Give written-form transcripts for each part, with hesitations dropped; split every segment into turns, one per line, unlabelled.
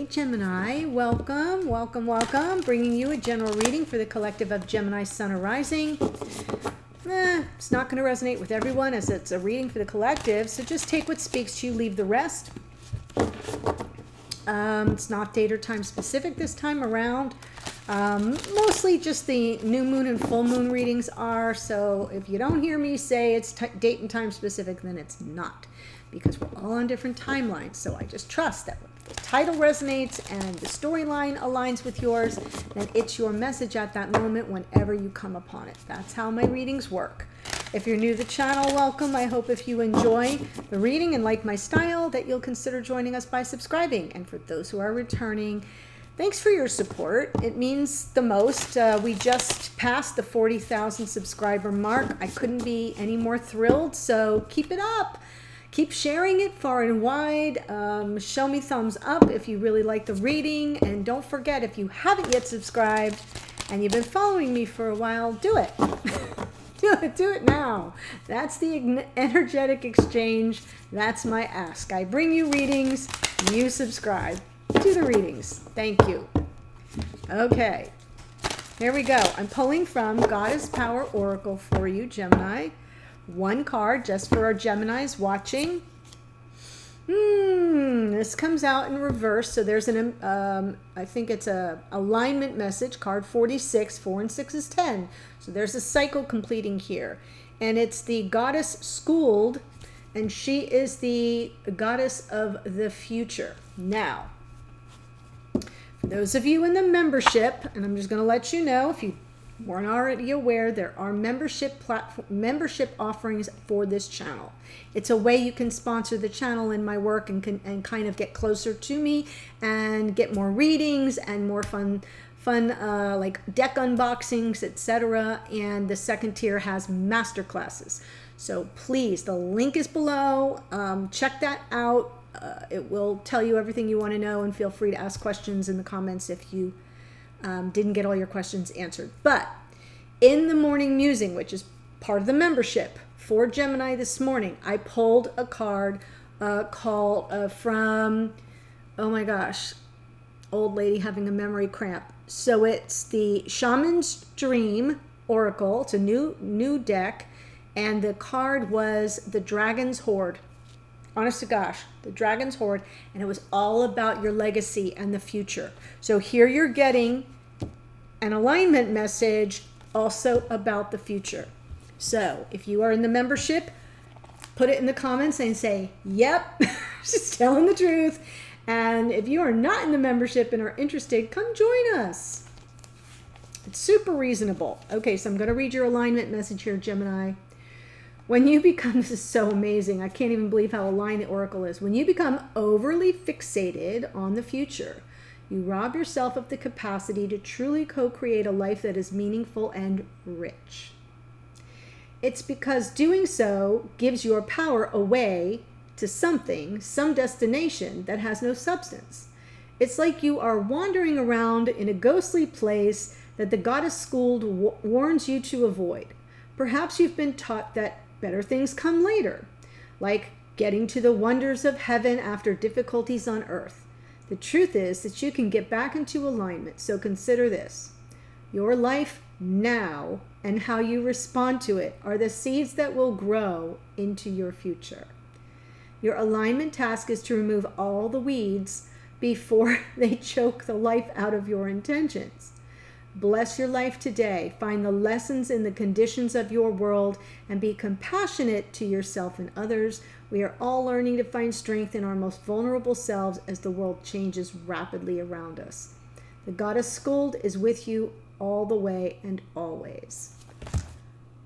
Gemini, welcome, welcome, welcome. Bringing you a general reading for the collective of Gemini, Sun, or Rising. It's not going to resonate with everyone as it's a reading for the collective, so just take what speaks to you, leave the rest. It's not date or time specific this time around. Mostly just the new moon and full moon readings are, so if you don't hear me say it's date and time specific, then it's not, because we're all on different timelines. So I just trust that if the title resonates and the storyline aligns with yours, then it's your message at that moment whenever you come upon it. That's how my readings work. If you're new to the channel, welcome. I hope if you enjoy the reading and like my style that you'll consider joining us by subscribing. And for those who are returning, thanks for your support. It means the most. We just passed the 40,000 subscriber mark. I couldn't be any more thrilled, so keep it up. Keep sharing it far and wide. Show me thumbs up if you really like the reading. And don't forget, if you haven't yet subscribed and you've been following me for a while, do it. Do it now. That's the energetic exchange. That's my ask. I bring you readings. You subscribe to the readings. Thank you. Okay. Here we go. I'm pulling from Goddess Power Oracle for you, Gemini. One card just for our Geminis watching. This comes out in reverse. So there's an, I think it's a alignment message, card 46, 4 and 6 is 10. So there's a cycle completing here. And it's the goddess Schooled, and she is the goddess of the future. Now, for those of you in the membership, and I'm just going to let you know, if you weren't already aware, there are membership offerings for this channel. It's a way you can sponsor the channel and my work and kind of get closer to me and get more readings and more fun like deck unboxings, etc. And the second tier has master classes. So please, the link is below. Check that out. It will tell you everything you want to know, and feel free to ask questions in the comments if you didn't get all your questions answered. But in the morning musing, which is part of the membership for Gemini this morning, I pulled a card called from, oh my gosh, old lady having a memory cramp. So it's the Shaman's Dream Oracle. It's a new deck, and the card was the Dragon's Hoard. Honest to gosh, the Dragon's Hoard, and it was all about your legacy and the future. So here you're getting an alignment message also about the future. So if you are in the membership, put it in the comments and say, yep, just telling the truth. And if you are not in the membership and are interested, come join us. It's super reasonable. Okay, so I'm going to read your alignment message here, Gemini. When you become, this is so amazing, I can't even believe how aligned the oracle is. When you become overly fixated on the future, you rob yourself of the capacity to truly co-create a life that is meaningful and rich. It's because doing so gives your power away to something, some destination that has no substance. It's like you are wandering around in a ghostly place that the goddess Schooled warns you to avoid. Perhaps you've been taught that better things come later, like getting to the wonders of heaven after difficulties on earth. The truth is that you can get back into alignment, so consider this. Your life now and how you respond to it are the seeds that will grow into your future. Your alignment task is to remove all the weeds before they choke the life out of your intentions. Bless your life today. Find the lessons in the conditions of your world and be compassionate to yourself and others. We are all learning to find strength in our most vulnerable selves as the world changes rapidly around us. The goddess Schooled is with you all the way and always.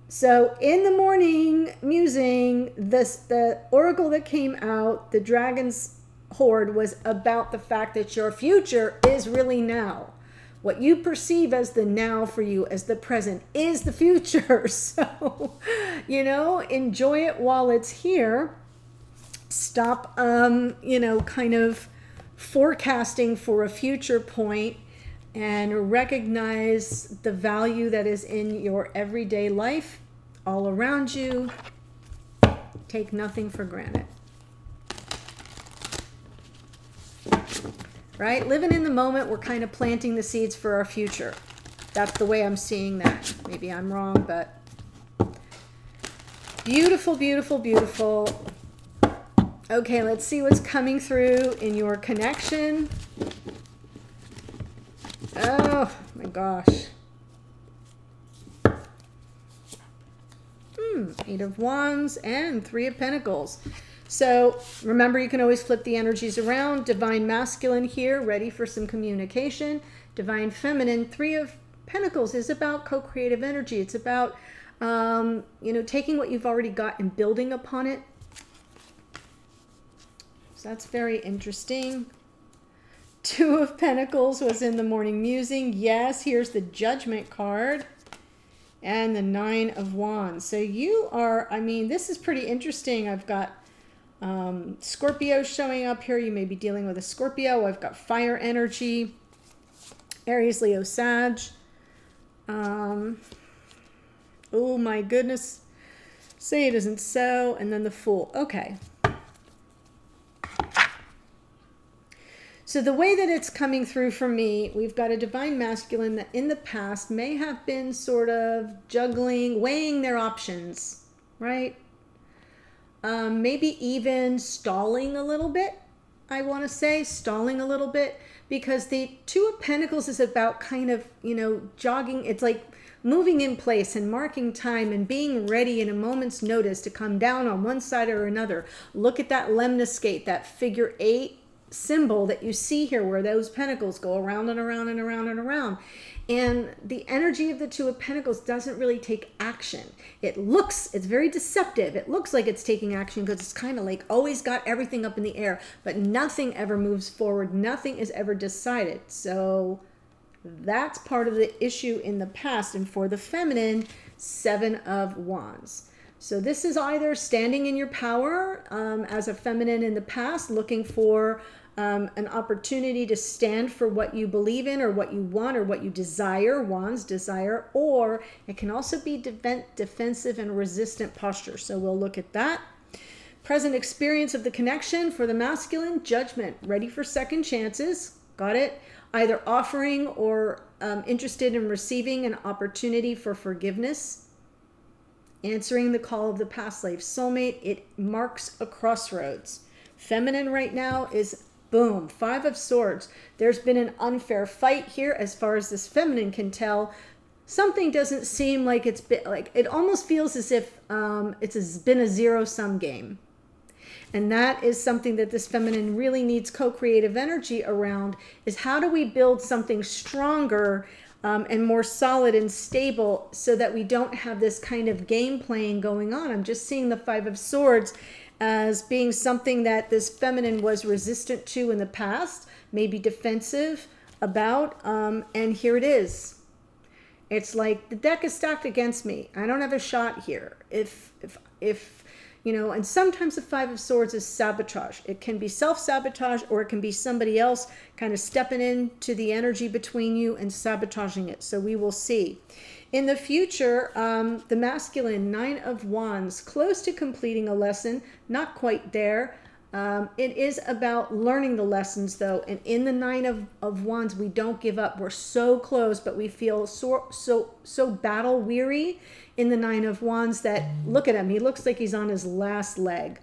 So in the morning musing, the oracle that came out, the Dragon's Hoard, was about the fact that your future is really now. What you perceive as the now for you, as the present, is the future. So, enjoy it while it's here. Stop, kind of forecasting for a future point, and recognize the value that is in your everyday life all around you. Take nothing for granted. right? Living in the moment, we're kind of planting the seeds for our future. That's the way I'm seeing that. Maybe I'm wrong, but beautiful, beautiful, beautiful. Okay, let's see what's coming through in your connection. Oh my gosh. Eight of Wands and Three of Pentacles. So remember, you can always flip the energies around. Divine Masculine here, ready for some communication. Divine Feminine, Three of Pentacles is about co-creative energy. It's about, taking what you've already got and building upon it. So that's very interesting. Two of Pentacles was in the morning musing. Yes, here's the Judgment card. And the Nine of Wands. So you are, this is pretty interesting. I've got Scorpio showing up here. You may be dealing with a Scorpio. I've got fire energy. Aries, Leo, Sag. Oh my goodness. Say it isn't so. And then the Fool. Okay. So the way that it's coming through for me, we've got a Divine Masculine that in the past may have been sort of juggling, weighing their options, right? Maybe even stalling a little bit, I want to say, stalling a little bit, because the Two of Pentacles is about kind of, jogging. It's like moving in place and marking time and being ready in a moment's notice to come down on one side or another. Look at that lemniscate, that figure 8 symbol that you see here, where those pentacles go around and around and around and around. And the energy of the Two of Pentacles doesn't really take action. It's very deceptive. It looks like it's taking action because it's kind of like always got everything up in the air, but nothing ever moves forward. Nothing is ever decided. So that's part of the issue in the past. And for the feminine, Seven of Wands. So this is either standing in your power as a feminine in the past, looking for an opportunity to stand for what you believe in or what you want or what you desire, Wands, desire, or it can also be defensive and resistant posture. So we'll look at that. Present experience of the connection for the masculine, Judgment, ready for second chances. Got it? Either offering or interested in receiving an opportunity for forgiveness. Answering the call of the past life soulmate. It marks a crossroads. Feminine right now is boom, Five of Swords. There's been an unfair fight here as far as this feminine can tell. Something doesn't seem like it's been, like, it almost feels as if it's been a zero-sum game. And that is something that this feminine really needs co-creative energy around, is how do we build something stronger and more solid and stable so that we don't have this kind of game playing going on. I'm just seeing the Five of Swords as being something that this feminine was resistant to in the past, maybe defensive about, and here it is. It's like the deck is stacked against me. I don't have a shot here. If and sometimes the Five of Swords is sabotage. It can be self-sabotage, or it can be somebody else kind of stepping into the energy between you and sabotaging it. So we will see. In the future, the masculine, Nine of Wands, close to completing a lesson, not quite there. It is about learning the lessons, though. And in the Nine of Wands, we don't give up. We're so close, but we feel so battle weary in the Nine of Wands that, look at him, he looks like he's on his last leg.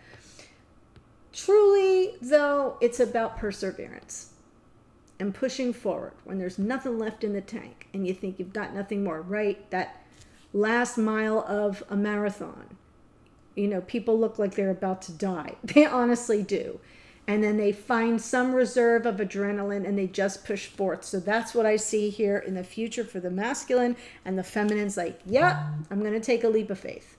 Truly, though, it's about perseverance and pushing forward when there's nothing left in the tank and you think you've got nothing more, right? That last mile of a marathon. People look like they're about to die. They honestly do. And then they find some reserve of adrenaline and they just push forth. So that's what I see here in the future for the masculine. And the feminine's like, yeah, I'm going to take a leap of faith.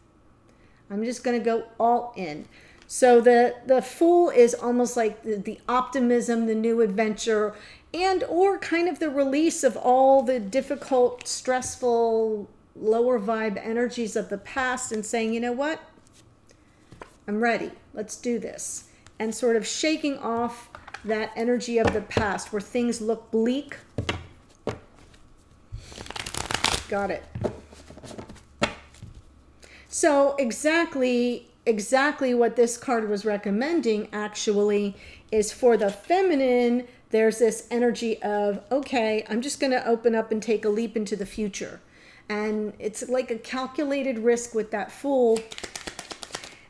I'm just going to go all in. So the Fool is almost like the optimism, the new adventure, and or kind of the release of all the difficult, stressful, lower vibe energies of the past and saying, you know what? I'm ready. Let's do this. And sort of shaking off that energy of the past where things look bleak. Got it. So exactly what this card was recommending actually is for the feminine there's this energy of, okay, I'm just going to open up and take a leap into the future. And it's like a calculated risk with that Fool.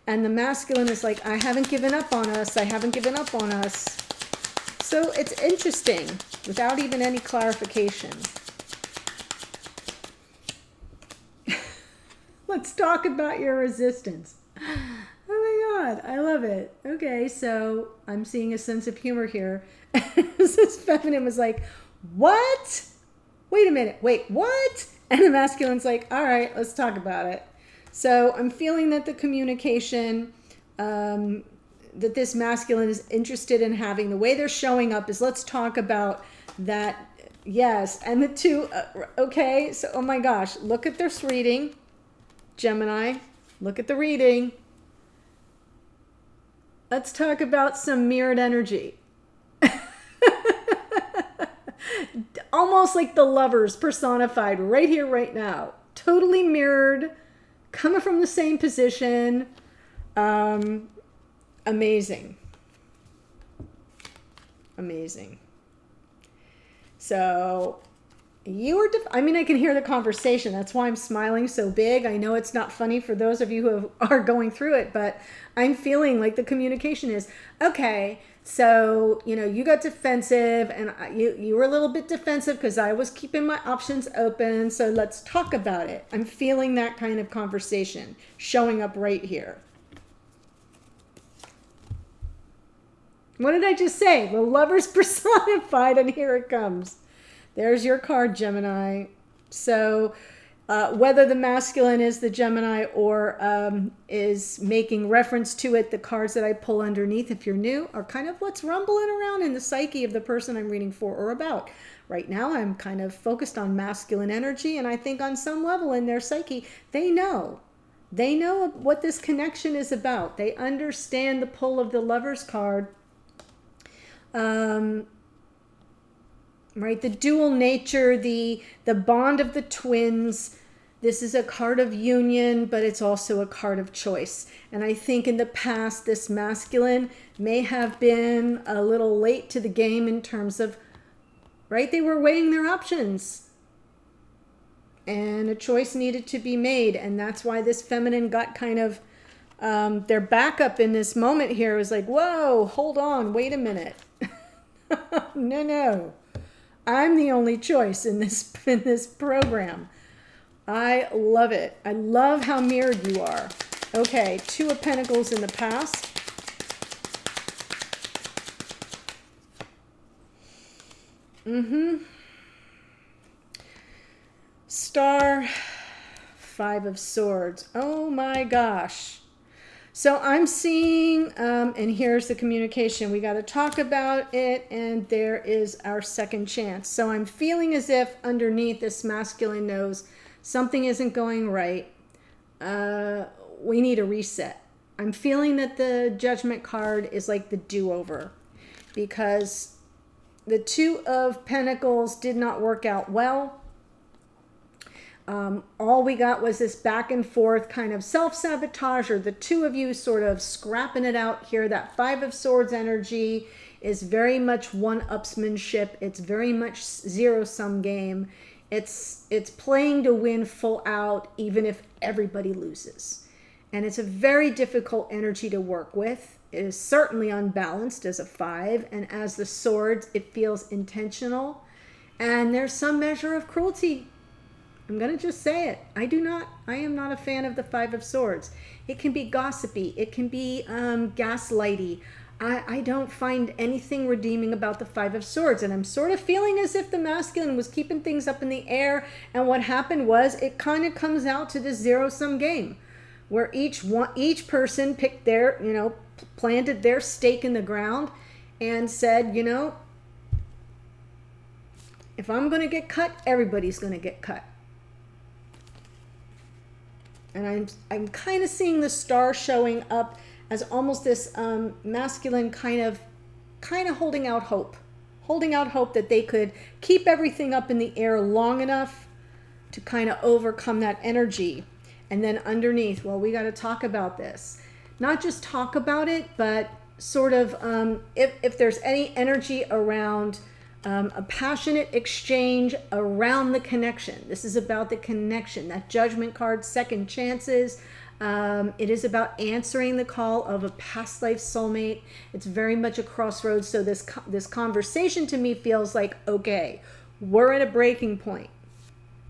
And the masculine is like, I haven't given up on us. I haven't given up on us. So it's interesting without even any clarification. Let's talk about your resistance. Oh my God, I love it. Okay, so I'm seeing a sense of humor here. This feminine was like, what? Wait a minute, wait, what? And the masculine's like, all right, let's talk about it. So I'm feeling that the communication that this masculine is interested in having, the way they're showing up is, let's talk about that. Yes, and the two, okay, so oh my gosh, look at this reading. Gemini, look at the reading. Let's talk about some mirrored energy. Almost like the Lovers personified right here, right now. Totally mirrored, coming from the same position. Amazing. Amazing. So you are, I mean, I can hear the conversation. That's why I'm smiling so big. I know it's not funny for those of you who are going through it, but I'm feeling like the communication is, okay, so, you know, you got defensive and you were a little bit defensive because I was keeping my options open. So let's talk about it. I'm feeling that kind of conversation showing up right here. What did I just say? The Lovers personified, and here it comes. There's your card, Gemini. So whether the masculine is the Gemini or is making reference to it, the cards that I pull underneath, if you're new, are kind of what's rumbling around in the psyche of the person I'm reading for or about. Right now, I'm kind of focused on masculine energy, and I think on some level in their psyche, they know. They know what this connection is about. They understand the pull of the Lovers card. Right, the dual nature, the bond of the twins. This is a card of union, but it's also a card of choice. And I think in the past, this masculine may have been a little late to the game in terms of, right, they were weighing their options. And a choice needed to be made. And that's why this feminine got kind of, their backup in this moment here was like, whoa, hold on, wait a minute. No. I'm the only choice in this program. I love it. I love how mirrored you are. Okay, Two of Pentacles in the past. Star, Five of Swords. Oh my gosh. So I'm seeing, and here's the communication. We got to talk about it, and there is our second chance. So I'm feeling as if underneath this masculine knows something isn't going right. We need a reset. I'm feeling that the Judgment card is like the do-over, because the Two of Pentacles did not work out well. All we got was this back and forth kind of self-sabotage, or the two of you sort of scrapping it out here. That Five of Swords energy is very much one-upsmanship. It's very much zero-sum game. It's playing to win full out, even if everybody loses. And it's a very difficult energy to work with. It is certainly unbalanced as a 5, and as the Swords, it feels intentional. And there's some measure of cruelty. I'm going to just say it. I am not a fan of the Five of Swords. It can be gossipy. It can be gaslighty. I don't find anything redeeming about the Five of Swords. And I'm sort of feeling as if the masculine was keeping things up in the air. And what happened was it kind of comes out to this zero-sum game where each person picked their, planted their stake in the ground and said, if I'm going to get cut, everybody's going to get cut. And I'm kind of seeing the Star showing up as almost this masculine kind of holding out hope that they could keep everything up in the air long enough to kind of overcome that energy. And then underneath, well, we got to talk about this. Not just talk about it, but sort of, if there's any energy around a passionate exchange around the connection. This is about the connection. That Judgment card, second chances. It is about answering the call of a past life soulmate. It's very much a crossroads. So this conversation to me feels like, okay, we're at a breaking point.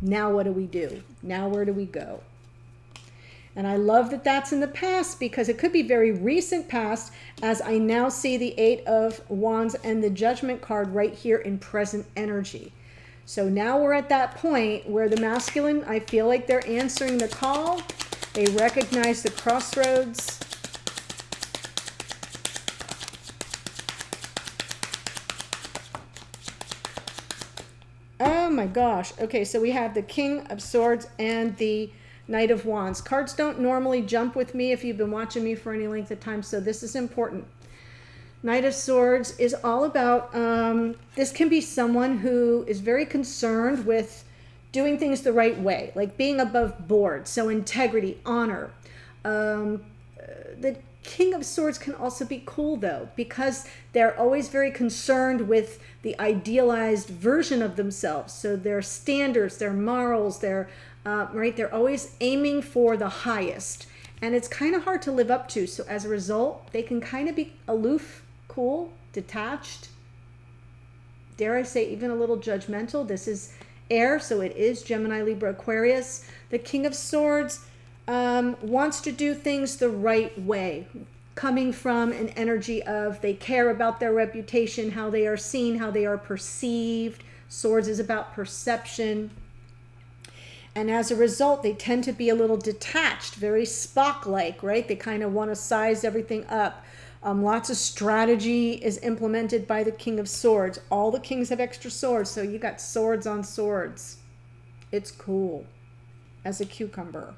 Now what do we do? Now where do we go? And I love that that's in the past, because it could be very recent past, as I now see the Eight of Wands and the Judgment card right here in present energy. So now we're at that point where the masculine, I feel like they're answering the call. They recognize the crossroads. Oh my gosh. Okay, so we have the King of Swords and the Knight of Wands. Cards don't normally jump with me if you've been watching me for any length of time, so this is important. Knight of Swords is all about, this can be someone who is very concerned with doing things the right way, like being above board, so integrity, honor. The King of Swords can also be cool, though, because they're always very concerned with the idealized version of themselves. So their standards, their morals, their right, they're always aiming for the highest, and it's kind of hard to live up to. So as a result, they can kind of be aloof, cool, detached, dare I say even a little judgmental. This is air, so it is Gemini, Libra, Aquarius. The King of Swords wants to do things the right way, coming from an energy of they care about their reputation, how they are seen, how they are perceived. Swords is about perception. And as a result, they tend to be a little detached, very Spock-like, right? They kind of want to size everything up. Lots of strategy is implemented by the King of Swords. All the kings have extra swords, so you got swords on swords. It's cool as a cucumber.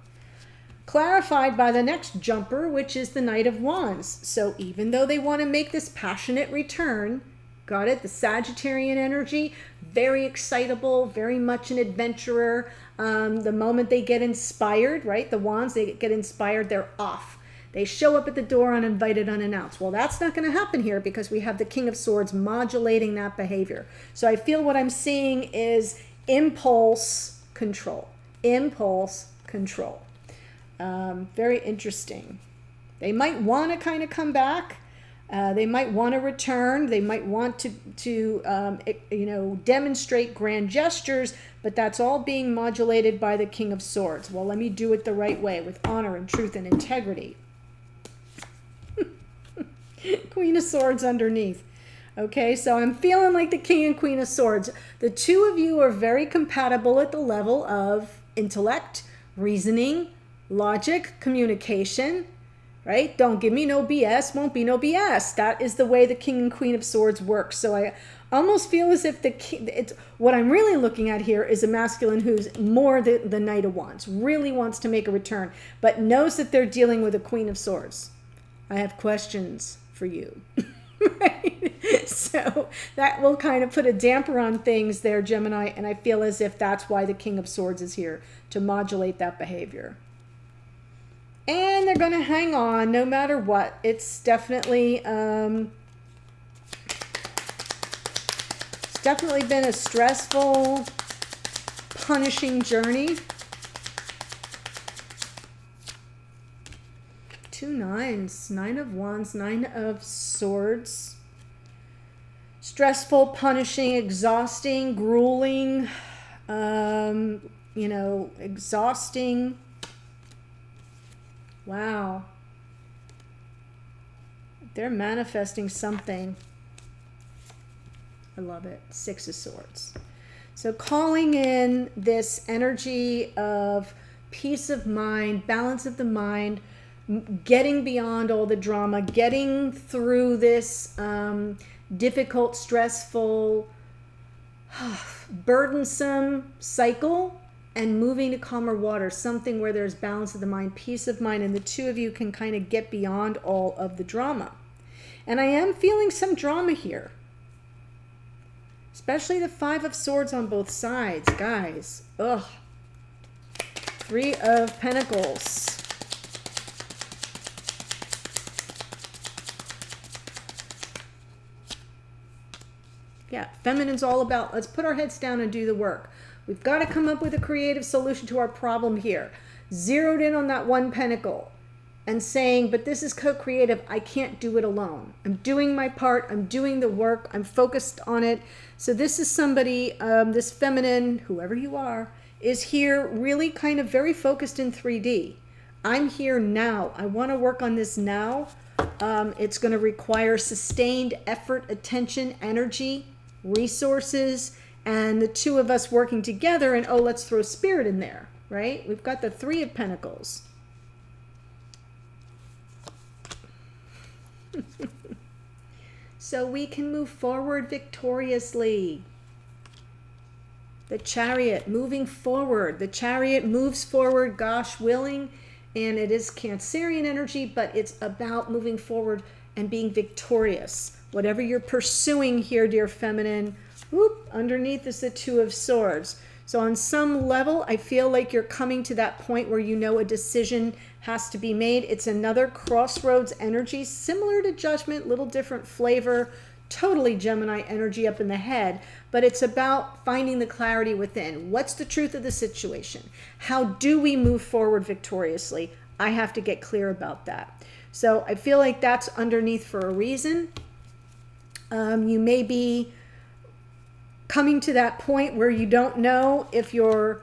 Clarified by the next jumper, which is the Knight of Wands. So even though they want to make this passionate return, got it? The Sagittarian energy, very excitable, very much an adventurer. The moment they get inspired, right? The Wands, they get inspired, they're off. They show up at the door uninvited, unannounced. Well, that's not going to happen here because we have the King of Swords modulating that behavior. So I feel what I'm seeing is impulse control. Impulse control. Very interesting. They might want to kind of come back. They might want to return. They might want to demonstrate grand gestures, but that's all being modulated by the King of Swords. Well, let me do it the right way with honor and truth and integrity. Queen of Swords underneath. Okay, so I'm feeling like the King and Queen of Swords. The two of you are very compatible at the level of intellect, reasoning, logic, communication, right? Don't give me no BS, won't be no BS. That is the way the King and Queen of Swords work. So I almost feel as if what I'm really looking at here is a masculine who's more the Knight of Wands, really wants to make a return, but knows that they're dealing with a Queen of Swords. I have questions for you. Right? So that will kind of put a damper on things there, Gemini, and I feel as if that's why the King of Swords is here, to modulate that behavior. And they're going to hang on no matter what. It's definitely been a stressful, punishing journey. 2 9s, 9 of Wands, 9 of Swords. Stressful, punishing, exhausting, grueling, exhausting. Wow. They're manifesting something. I love it. 6 of Swords. So calling in this energy of peace of mind, balance of the mind, getting beyond all the drama, getting through this difficult, stressful, burdensome cycle, and moving to calmer water, something where there's balance of the mind, peace of mind, and the two of you can kind of get beyond all of the drama. And I am feeling some drama here, especially the 5 of Swords on both sides, guys. Ugh. 3 of Pentacles. Yeah, feminine's all about, let's put our heads down and do the work. We've got to come up with a creative solution to our problem here. Zeroed in on that one pentacle and saying, but this is co-creative. I can't do it alone. I'm doing my part. I'm doing the work. I'm focused on it. So this is somebody, this feminine, whoever you are, is here really kind of very focused in 3D. I'm here now. I want to work on this now. It's going to require sustained effort, attention, energy, resources, and the two of us working together. And oh, let's throw spirit in there, right? We've got the Three of Pentacles. So we can move forward victoriously. The Chariot moving forward. The Chariot moves forward, gosh willing, and it is Cancerian energy, but it's about moving forward and being victorious. Whatever you're pursuing here, dear feminine, whoop, underneath is the Two of Swords. So on some level, I feel like you're coming to that point where you know a decision has to be made. It's another crossroads energy, similar to Judgment, little different flavor, totally Gemini energy up in the head, but it's about finding the clarity within. What's the truth of the situation? How do we move forward victoriously? I have to get clear about that. So I feel like that's underneath for a reason. You may be coming to that point where you don't know if you're,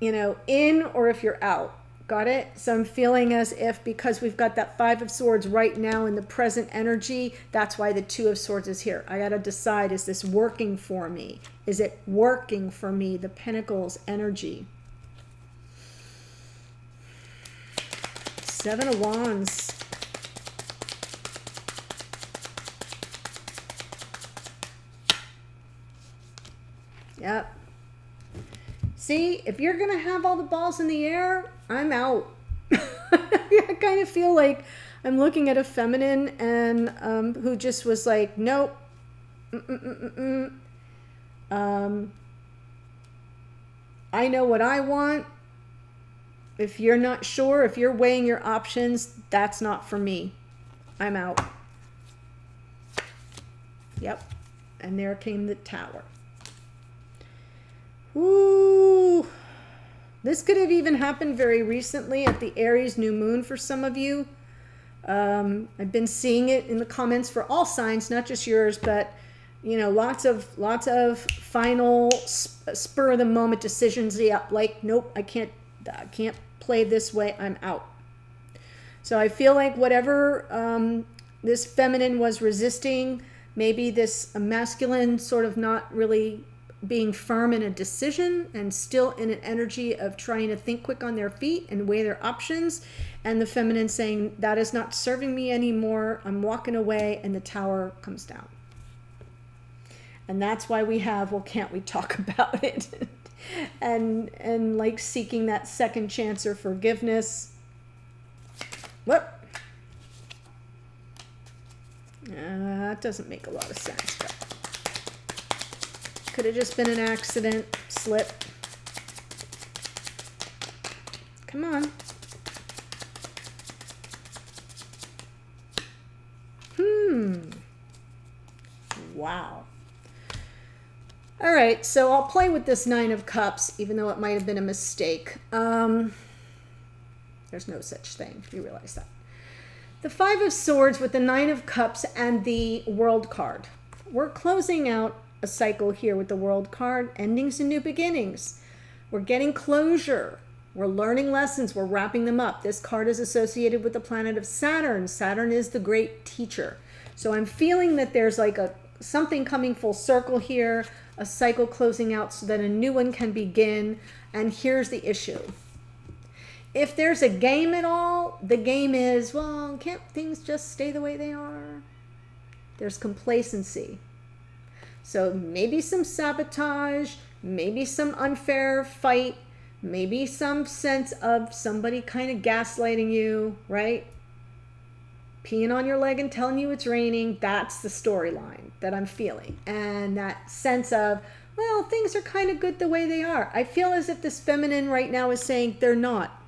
in or if you're out. Got it? So I'm feeling as if, because we've got that Five of Swords right now in the present energy, that's why the Two of Swords is here. I got to decide, is this working for me? Is it working for me? The Pentacles energy. Seven of Wands. Yep. See, if you're going to have all the balls in the air, I'm out. I kind of feel like I'm looking at a feminine and who just was like, nope. I know what I want. If you're not sure, if you're weighing your options, that's not for me. I'm out. Yep. And there came the Tower. Ooh, this could have even happened very recently at the Aries new moon for some of you. I've been seeing it in the comments for all signs, not just yours, but lots of final spur of the moment decisions. Yeah, like, nope, I can't play this way. I'm out. So I feel like whatever this feminine was resisting, maybe this masculine sort of not really being firm in a decision and still in an energy of trying to think quick on their feet and weigh their options, and the feminine saying, that is not serving me anymore, I'm walking away, and the Tower comes down. And that's why we have, well, can't we talk about it? and like seeking that second chance or forgiveness. Whoop. That doesn't make a lot of sense, but could have just been an accident, slip. Come on. Wow. All right, so I'll play with this Nine of Cups, even though it might have been a mistake. There's no such thing. You realize that. The Five of Swords with the Nine of Cups and the World card. We're closing out a cycle here with the World card, endings and new beginnings. We're getting closure. We're learning lessons. We're wrapping them up. This card is associated with the planet of Saturn. Saturn is the great teacher. So I'm feeling that there's like something coming full circle here, a cycle closing out so that a new one can begin. And here's the issue. If there's a game at all, the game is, well, can't things just stay the way they are? There's complacency. So maybe some sabotage, maybe some unfair fight, maybe some sense of somebody kind of gaslighting you, right? Peeing on your leg and telling you it's raining. That's the storyline that I'm feeling. And that sense of, well, things are kind of good the way they are. I feel as if this feminine right now is saying they're not.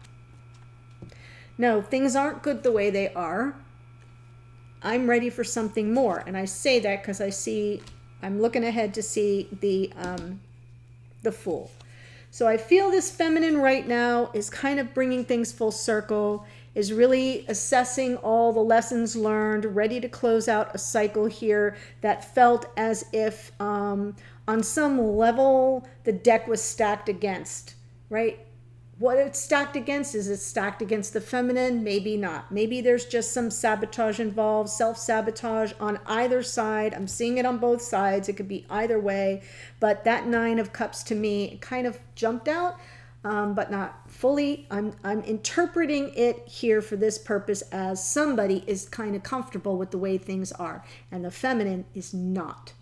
No, things aren't good the way they are. I'm ready for something more. And I say that because I see I'm looking ahead to see the Fool. So I feel this feminine right now is kind of bringing things full circle, is really assessing all the lessons learned, ready to close out a cycle here that felt as if on some level the deck was stacked against, right? What it's stacked against, is it stacked against the feminine? Maybe not. Maybe there's just some sabotage involved, self-sabotage on either side. I'm seeing it on both sides. It could be either way. But that Nine of Cups to me kind of jumped out, but not fully. I'm interpreting it here for this purpose as somebody is kind of comfortable with the way things are, and the feminine is not.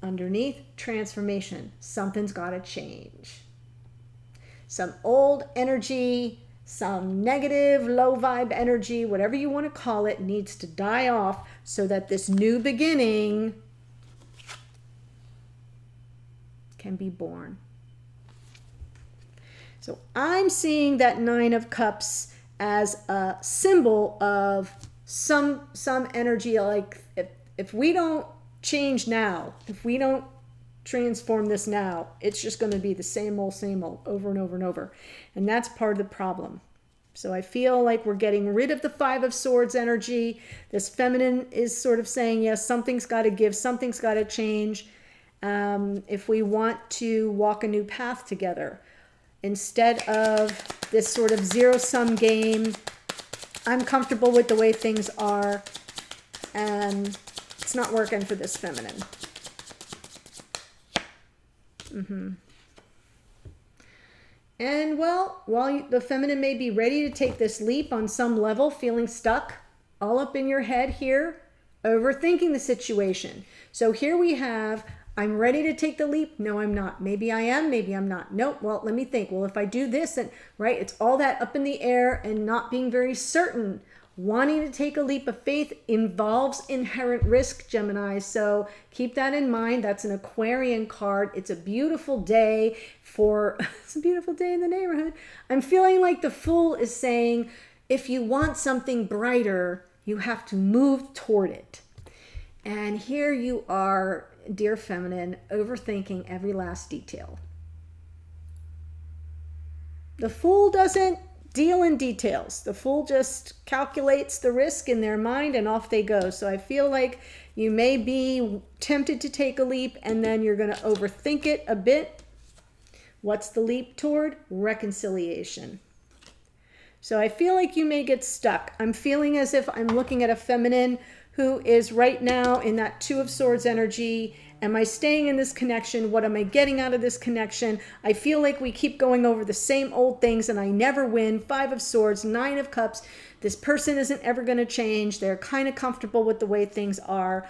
Underneath, transformation. Something's got to change. Some old energy, some negative, low vibe energy, whatever you want to call it, needs to die off so that this new beginning can be born. So I'm seeing that Nine of Cups as a symbol of some energy, like if we don't change now, if we don't transform this now, it's just going to be the same old over and over and over. And that's part of the problem. So I feel like we're getting rid of the Five of Swords energy. This feminine is sort of saying, yes, something's got to give, something's got to change if we want to walk a new path together. Instead of this sort of zero-sum game, I'm comfortable with the way things are, and it's not working for this feminine. And well, while the feminine may be ready to take this leap on some level, feeling stuck all up in your head here, overthinking the situation. So here we have, I'm ready to take the leap. No, I'm not. Maybe I am, maybe I'm not. Nope. Well, let me think. Well, if I do this, then, right, it's all that up in the air and not being very certain. Wanting to take a leap of faith involves inherent risk, Gemini. So keep that in mind. That's an Aquarian card. It's a beautiful day it's a beautiful day in the neighborhood. I'm feeling like the Fool is saying, if you want something brighter, you have to move toward it. And here you are, dear feminine, overthinking every last detail. The Fool doesn't deal in details. The Fool just calculates the risk in their mind and off they go. So I feel like you may be tempted to take a leap and then you're going to overthink it a bit. What's the leap toward? Reconciliation. So I feel like you may get stuck. I'm feeling as if I'm looking at a feminine who is right now in that Two of Swords energy. Am I staying in this connection? What am I getting out of this connection? I feel like we keep going over the same old things and I never win. Five of Swords, Nine of Cups. This person isn't ever going to change. They're kind of comfortable with the way things are.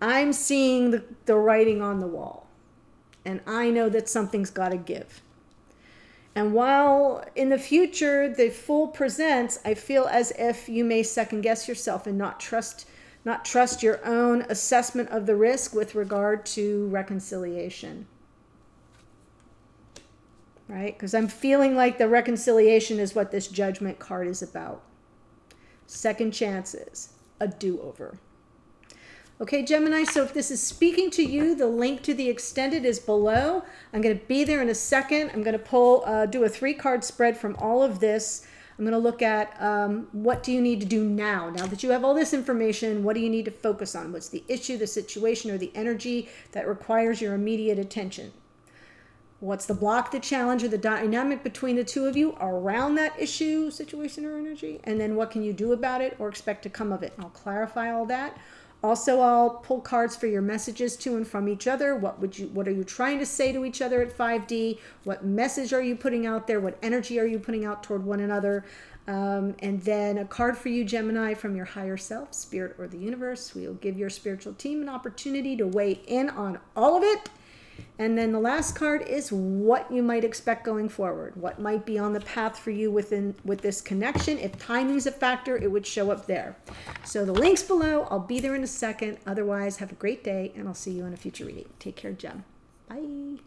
I'm seeing the writing on the wall. And I know that something's got to give. And while in the future the Fool presents, I feel as if you may second guess yourself and not trust your own assessment of the risk with regard to reconciliation. Right? Because I'm feeling like the reconciliation is what this Judgment card is about. Second chances, a do-over. Okay, Gemini, so if this is speaking to you, the link to the extended is below. I'm going to be there in a second. I'm going to do a 3-card spread from all of this. I'm going to look at what do you need to do now? Now that you have all this information, what do you need to focus on? What's the issue, the situation, or the energy that requires your immediate attention? What's the block, the challenge, or the dynamic between the two of you around that issue, situation, or energy? And then what can you do about it or expect to come of it? I'll clarify all that. Also, I'll pull cards for your messages to and from each other. What are you trying to say to each other at 5D? What message are you putting out there? What energy are you putting out toward one another? And then a card for you, Gemini, from your higher self, spirit, or the universe. We'll give your spiritual team an opportunity to weigh in on all of it. And then the last card is what you might expect going forward. What might be on the path for you with this connection. If timing's a factor, it would show up there. So the link's below. I'll be there in a second. Otherwise, have a great day, and I'll see you in a future reading. Take care, Gem. Bye.